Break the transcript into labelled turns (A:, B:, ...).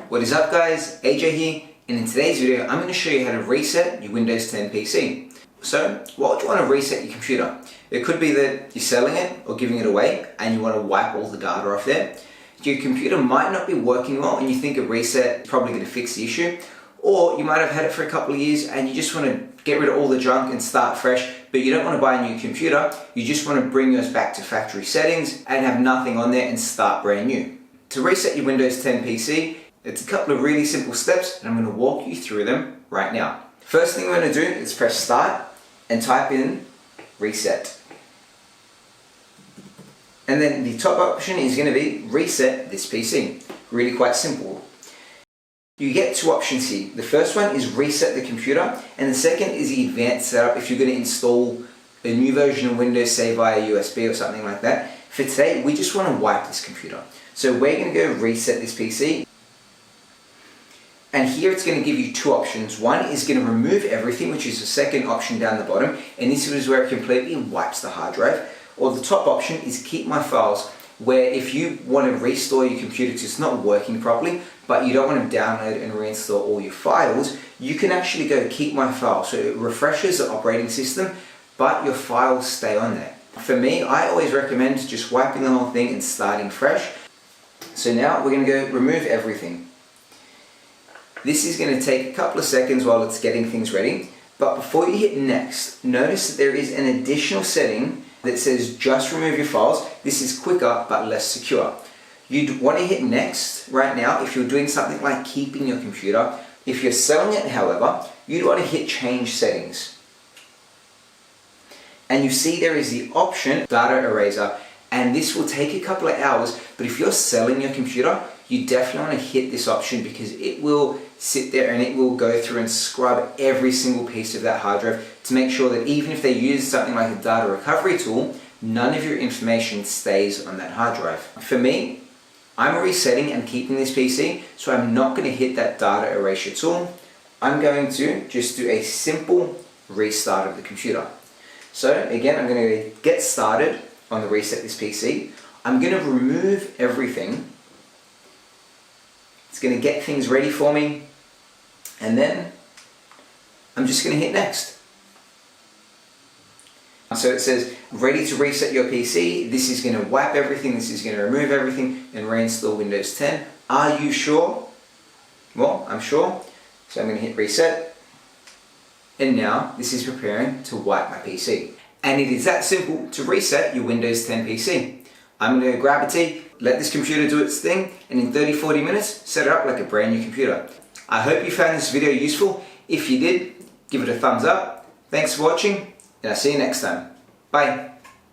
A: What is up guys, AJ here, and in today's video I'm going to show you how to reset your Windows 10 PC. So, why would you want to reset your computer? It could be that you're selling it or giving it away and you want to wipe all the data off there. Your computer might not be working well and you think a reset is probably going to fix the issue. Or you might have had it for a couple of years and you just want to get rid of all the junk and start fresh, but you don't want to buy a new computer. You just want to bring yours back to factory settings and have nothing on there and start brand new. To reset your Windows 10 PC, it's a couple of really simple steps and I'm going to walk you through them right now. First thing we're going to do is press start and type in reset. And then the top option is going to be reset this PC. Really quite simple. You get two options here. The first one is reset the computer, and the second is the advanced setup if you're going to install a new version of Windows, say via USB or something like that. For today, we just want to wipe this computer. So we're going to go reset this PC. And here it's going to give you two options. One is going to remove everything, which is the second option down the bottom, and this is where it completely wipes the hard drive. Or the top option is keep my files, where if you want to restore your computer because it's not working properly, but you don't want to download and reinstall all your files, you can actually go keep my files. So it refreshes the operating system, but your files stay on there. For me, I always recommend just wiping the whole thing and starting fresh. So now we're going to go remove everything. This is going to take a couple of seconds while it's getting things ready, but before you hit next, notice that there is an additional setting that says just remove your files. This is quicker but less secure. You'd want to hit next right now if you're doing something like keeping your computer. If you're selling it, however, you'd want to hit change settings. And you see there is the option data eraser, and this will take a couple of hours, but if you're selling your computer, you definitely want to hit this option because it will sit there and it will go through and scrub every single piece of that hard drive to make sure that even if they use something like a data recovery tool, none of your information stays on that hard drive. For me, I'm resetting and keeping this PC, so I'm not going to hit that data erasure tool. I'm going to just do a simple restart of the computer. So again, I'm going to get started on the reset this PC. I'm going to remove everything. It's going to get things ready for me, and then I'm just going to hit next. So it says ready to reset your PC. This is going to wipe everything, this is going to remove everything and reinstall Windows 10. Are you sure? Well, I'm sure. So I'm going to hit reset. And now this is preparing to wipe my PC. And it is that simple to reset your Windows 10 PC. I'm going to grab a tea, let this computer do its thing, and in 30-40 minutes, set it up like a brand new computer. I hope you found this video useful. If you did, give it a thumbs up. Thanks for watching, and I'll see you next time. Bye.